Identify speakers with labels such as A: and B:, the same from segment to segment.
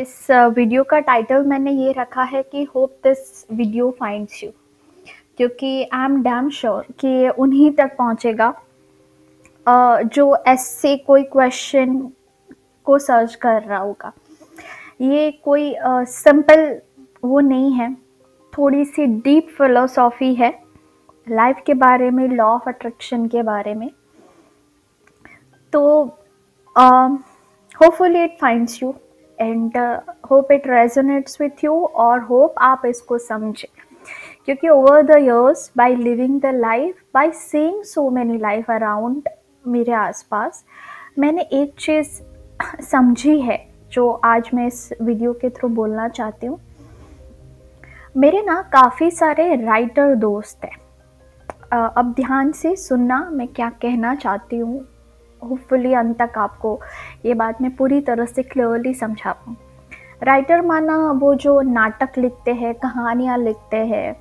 A: इस वीडियो का टाइटल मैंने ये रखा है कि hope this video finds you, क्योंकि आई एम डैम श्योर कि ये उन्हीं तक पहुंचेगा जो ऐसे कोई क्वेश्चन को सर्च कर रहा होगा। ये कोई सिंपल वो नहीं है, थोड़ी सी डीप फिलोसॉफी है लाइफ के बारे में, लॉ ऑफ अट्रैक्शन के बारे में। तो hopefully it finds you and hope it resonates with you, और होप आप इसको समझें, क्योंकि over the years by living the life, by seeing so many life around मेरे आसपास, मैंने एक चीज़ समझी है जो आज मैं इस वीडियो के थ्रू बोलना चाहती हूँ। मेरे ना काफ़ी सारे राइटर दोस्त हैं। अब ध्यान से सुनना मैं क्या कहना चाहती हूँ, होपफुली अंत तक आपको ये बात मैं पूरी तरह से क्लियरली समझा पाऊँ। राइटर माना वो जो नाटक लिखते हैं, कहानियाँ लिखते हैं,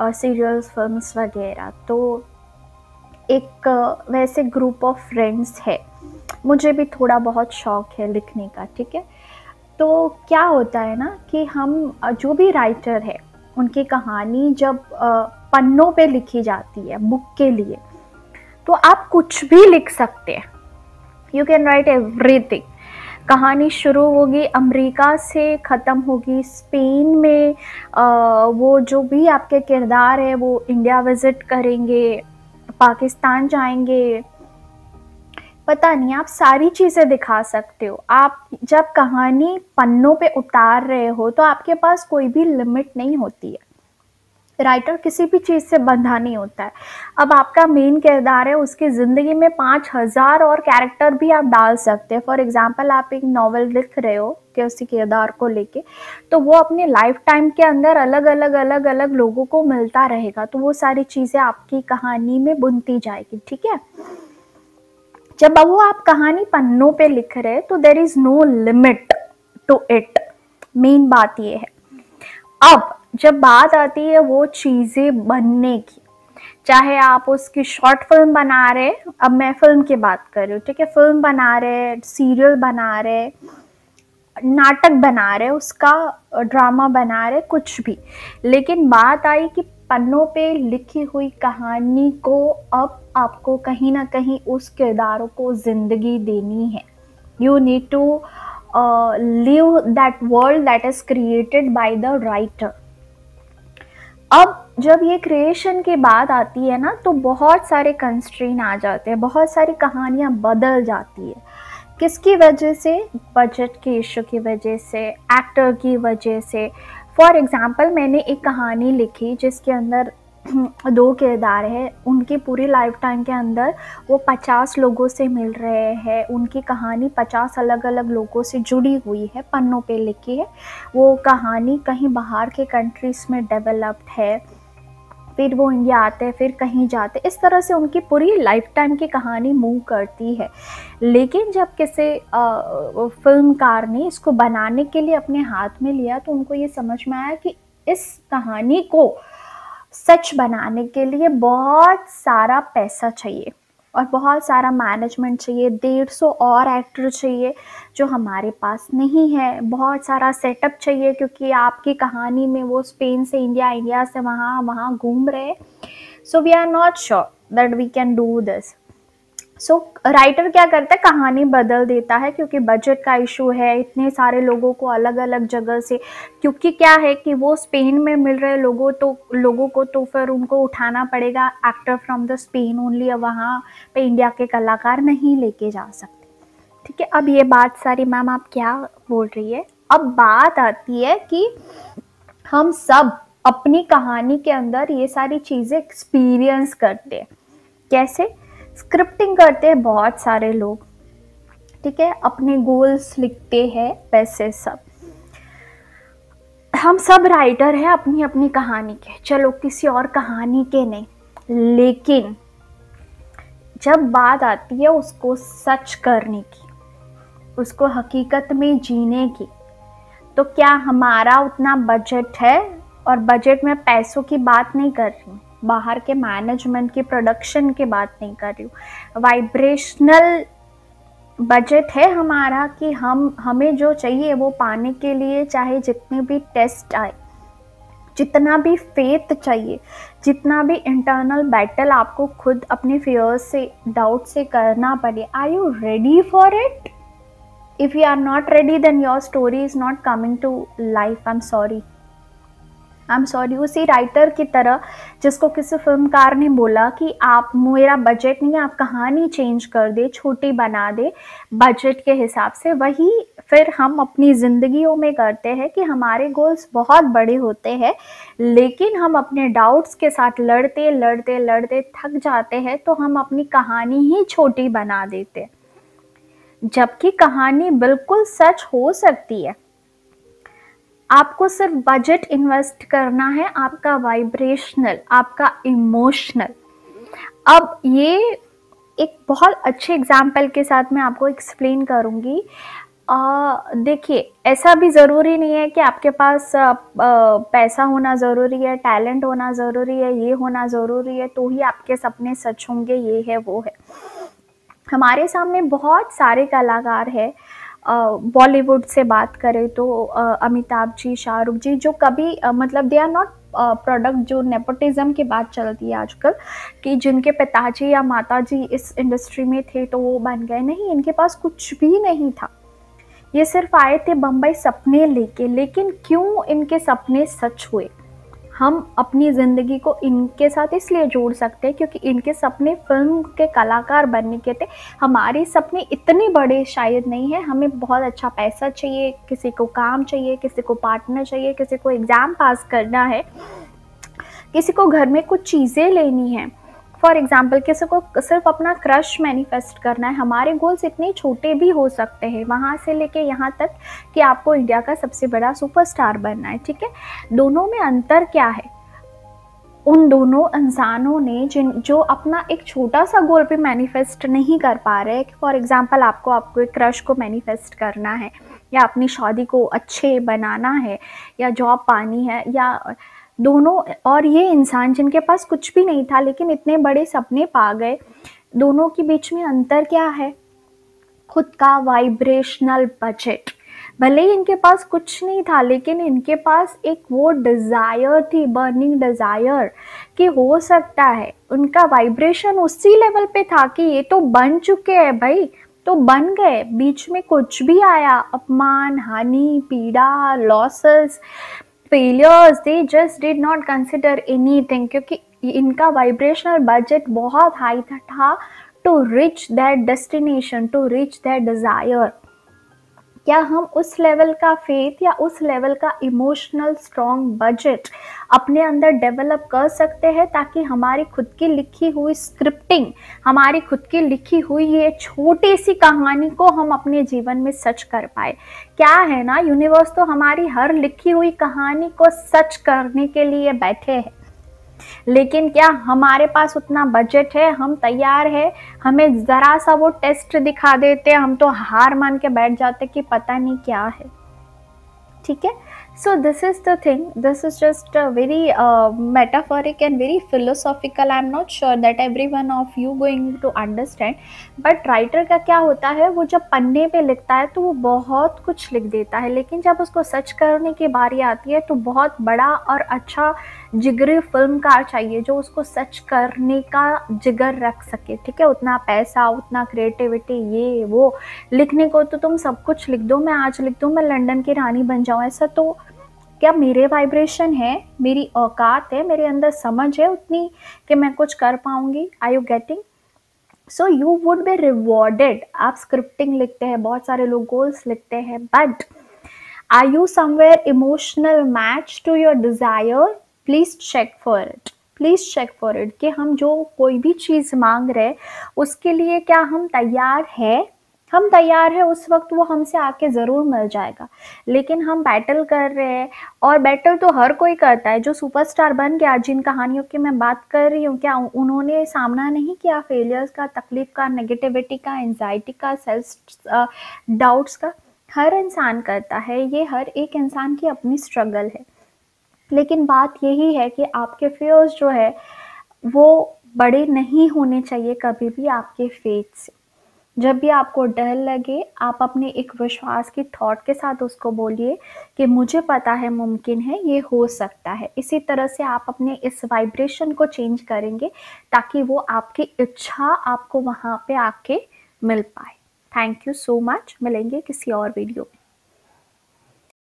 A: सीरियल्स, फिल्म्स वगैरह। तो एक वैसे ग्रुप ऑफ फ्रेंड्स है, मुझे भी थोड़ा बहुत शौक है लिखने का, ठीक है। तो क्या होता है ना कि हम जो भी राइटर है उनकी कहानी जब पन्नों पे लिखी जाती है बुक के लिए, तो आप कुछ भी लिख सकते हैं। You can write everything. कहानी शुरू होगी अमेरिका से, ख़त्म होगी स्पेन में। वो जो भी आपके किरदार है वो इंडिया विज़िट करेंगे, पाकिस्तान जाएंगे, पता नहीं, आप सारी चीज़ें दिखा सकते हो। आप जब कहानी पन्नों पे उतार रहे हो तो आपके पास कोई भी लिमिट नहीं होती है। राइटर किसी भी चीज़ से बंधा नहीं होता है। अब आपका मेन किरदार है, उसकी ज़िंदगी में 5000 और कैरेक्टर भी आप डाल सकते हैं। फॉर एग्जांपल आप एक नॉवल लिख रहे हो कि उसी किरदार को लेके, तो वो अपने लाइफ टाइम के अंदर अलग अलग लोगों को मिलता रहेगा, तो वो सारी चीज़ें आपकी कहानी में बुनती जाएगी, ठीक है। जब वो आप कहानी पन्नों पे लिख रहे हैं तो there is no limit to it. Main बात ये है। अब जब बात आती है वो चीज़ें बनने की, चाहे आप उसकी शॉर्ट फिल्म बना रहे, अब मैं फिल्म की बात कर रही हूँ, ठीक है, फिल्म बना रहे, सीरियल बना रहे, नाटक बना रहे, उसका ड्रामा बना रहे, कुछ भी, लेकिन बात आई कि पन्नों पे लिखी हुई कहानी को अब आपको कहीं ना कहीं उस किरदारों को जिंदगी देनी है। You need to live that world that is created by the writer. अब जब ये क्रिएशन की बात आती है ना, तो बहुत सारे कंस्ट्रेन आ जाते हैं, बहुत सारी कहानियाँ बदल जाती है। किसकी वजह से? बजट के इशू की वजह से, एक्टर की वजह से। फॉर एग्जांपल मैंने एक कहानी लिखी जिसके अंदर 2 किरदार हैं, उनकी पूरी लाइफ टाइम के अंदर वो 50 लोगों से मिल रहे हैं, उनकी कहानी 50 अलग अलग लोगों से जुड़ी हुई है, पन्नों पे लिखी है। वो कहानी कहीं बाहर के कंट्रीज़ में डेवलप्ड है, फिर वो इंडिया आते हैं, फिर कहीं जाते, इस तरह से उनकी पूरी लाइफ टाइम की कहानी मूव करती है। लेकिन जब किसी फिल्मकार ने इसको बनाने के लिए अपने हाथ में लिया तो उनको ये समझ में आया कि इस कहानी को सच बनाने के लिए बहुत सारा पैसा चाहिए और बहुत सारा मैनेजमेंट चाहिए, 150 और एक्टर चाहिए जो हमारे पास नहीं है, बहुत सारा सेटअप चाहिए, क्योंकि आपकी कहानी में वो स्पेन से इंडिया, इंडिया से वहाँ वहाँ घूम रहे। So we are not sure that we can do this. So writer क्या करता है, कहानी बदल देता है, क्योंकि बजट का इशू है, इतने सारे लोगों को अलग अलग जगह से, क्योंकि क्या है कि वो स्पेन में मिल रहे लोगों को तो फिर उनको उठाना पड़ेगा, actor from the Spain only, वहाँ पे इंडिया के कलाकार नहीं लेके जा सकते, ठीक है। अब ये बात सारी मैम आप क्या बोल रही है? अब बात आती है कि हम सब अपनी कहानी के अंदर ये सारी चीज़ें एक्सपीरियंस करते हैं। कैसे? स्क्रिप्टिंग करते हैं बहुत सारे लोग, ठीक है, अपने गोल्स लिखते हैं, वैसे सब हम सब राइटर हैं अपनी अपनी कहानी के, चलो किसी और कहानी के नहीं। लेकिन जब बात आती है उसको सच करने की, उसको हकीकत में जीने की, तो क्या हमारा उतना बजट है? और बजट में पैसों की बात नहीं कर रही हूँ, बाहर के मैनेजमेंट की, प्रोडक्शन की बात नहीं कर रही हूँ, वाइब्रेशनल बजट है हमारा कि हमें जो चाहिए वो पाने के लिए चाहे जितने भी टेस्ट आए, जितना भी फेथ चाहिए, जितना भी इंटरनल बैटल आपको खुद अपने फियर्स से, डाउट से करना पड़े, are you ready for it? If you are not ready then your story is not coming to life. I am sorry. उसी राइटर की तरह जिसको किसी फिल्मकार ने बोला कि आप, मेरा बजट नहीं है, आप कहानी चेंज कर दे, छोटी बना दे बजट के हिसाब से, वही फिर हम अपनी जिंदगियों में करते हैं कि हमारे गोल्स बहुत बड़े होते हैं लेकिन हम अपने डाउट्स के साथ लड़ते लड़ते लड़ते थक जाते हैं तो हम अपनी कहानी ही छोटी बना देते हैं, जबकि कहानी बिल्कुल सच हो सकती है। आपको सिर्फ बजट इन्वेस्ट करना है, आपका वाइब्रेशनल, आपका इमोशनल। अब ये एक बहुत अच्छे एग्जाम्पल के साथ मैं आपको एक्सप्लेन करूँगी। देखिए, ऐसा भी ज़रूरी नहीं है कि आपके पास पैसा होना ज़रूरी है, टैलेंट होना ज़रूरी है, ये होना ज़रूरी है तो ही आपके सपने सच होंगे, ये है वो है। हमारे सामने बहुत सारे कलाकार हैं। बॉलीवुड से बात करें तो अमिताभ जी, शाहरुख जी, जो कभी मतलब दे आर नॉट प्रोडक्ट, जो नेपोटिज्म की बात चलती है आजकल कि जिनके पिताजी या माताजी इस इंडस्ट्री में थे तो वो बन गए, नहीं, इनके पास कुछ भी नहीं था। ये सिर्फ आए थे बम्बई सपने लेके, लेकिन क्यों इनके सपने सच हुए? हम अपनी ज़िंदगी को इनके साथ इसलिए जोड़ सकते हैं क्योंकि इनके सपने फिल्म के कलाकार बनने के थे। हमारे सपने इतने बड़े शायद नहीं है, हमें बहुत अच्छा पैसा चाहिए, किसी को काम चाहिए, किसी को पार्टनर चाहिए, किसी को एग्ज़ाम पास करना है, किसी को घर में कुछ चीज़ें लेनी है। फॉर एग्जाम्पल किसी को सिर्फ अपना क्रश मैनिफेस्ट करना है। हमारे गोल्स इतने छोटे भी हो सकते हैं, वहाँ से लेके यहाँ तक कि आपको इंडिया का सबसे बड़ा सुपरस्टार बनना है, ठीक है। दोनों में अंतर क्या है? उन दोनों इंसानों ने जो अपना एक छोटा सा गोल पे मैनिफेस्ट नहीं कर पा रहे, फॉर एग्जाम्पल आपको एक क्रश को मैनिफेस्ट करना है, या अपनी शादी को अच्छे बनाना है, या जॉब पानी है, या दोनों, और ये इंसान जिनके पास कुछ भी नहीं था लेकिन इतने बड़े सपने पा गए, दोनों के बीच में अंतर क्या है? खुद का वाइब्रेशनल बजट। भले ही इनके पास कुछ नहीं था लेकिन इनके पास एक वो डिज़ायर थी, बर्निंग डिज़ायर, कि हो सकता है उनका वाइब्रेशन उसी लेवल पे था कि ये तो बन चुके हैं भाई, तो बन गए। बीच में कुछ भी आया, अपमान, हानि, पीड़ा, losses, failures, they just did not consider anything, क्योंकि इनका वाइब्रेशनल बजट बहुत हाई था to reach that destination, to that desire. क्या हम उस लेवल का फेथ या उस लेवल का इमोशनल स्ट्रॉन्ग बजट अपने अंदर डेवलप कर सकते हैं ताकि हमारी खुद की लिखी हुई स्क्रिप्टिंग, हमारी खुद की लिखी हुई ये छोटी सी कहानी को हम अपने जीवन में सच कर पाए? क्या है ना, यूनिवर्स तो हमारी हर लिखी हुई कहानी को सच करने के लिए बैठे हैं, लेकिन क्या हमारे पास उतना बजट है? हम तैयार है? हमें जरा सा वो टेस्ट दिखा देते, हम तो हार मान के बैठ जाते कि पता नहीं क्या है, ठीक है। So this is the thing, this is just a very metaphoric and very philosophical. I'm not sure that every one of you going to understand, but writer का क्या होता है, वो जब पन्ने पे लिखता है तो वो बहुत कुछ लिख देता है, लेकिन जब उसको सच करने की बारी आती है तो बहुत बड़ा और अच्छा जिगरी फिल्मकार चाहिए जो उसको सच करने का जिगर रख सके, ठीक है। उतना पैसा, उतना क्रिएटिविटी, ये वो, लिखने को तो तुम सब कुछ लिख दो, मैं आज लिख दूँ मैं लंदन की रानी बन जाऊँ, ऐसा तो क्या मेरे वाइब्रेशन है, मेरी औकात है, मेरे अंदर समझ है उतनी कि मैं कुछ कर पाऊंगी? Are you getting? So you would be rewarded. आप स्क्रिप्टिंग लिखते हैं, बहुत सारे लोग गोल्स लिखते हैं, but are you somewhere emotional match to your desire? Please check for it, please check for it कि हम जो कोई भी चीज़ मांग रहे उसके लिए क्या हम तैयार है? हम तैयार है उस वक्त वो हमसे आके ज़रूर मिल जाएगा, लेकिन हम बैटल कर रहे हैं, और बैटल तो हर कोई करता है। जो सुपरस्टार बन गया, जिन कहानियों की मैं बात कर रही हूँ, क्या उन्होंने सामना नहीं किया फेलियर्स का, तकलीफ का, नेगेटिविटी का, एंजाइटी का, सेल्फ डाउट्स का? हर इंसान करता है, ये हर एक इंसान की अपनी स्ट्रगल है। लेकिन बात यही है कि आपके फियर्स जो है वो बड़े नहीं होने चाहिए कभी भी आपके फेथ से। जब भी आपको डर लगे, आप अपने एक विश्वास की थॉट के साथ उसको बोलिए कि मुझे पता है मुमकिन है, ये हो सकता है। इसी तरह से आप अपने इस वाइब्रेशन को चेंज करेंगे ताकि वो आपकी इच्छा आपको वहाँ पे आके मिल पाए। Thank you so much. मिलेंगे किसी और वीडियो में।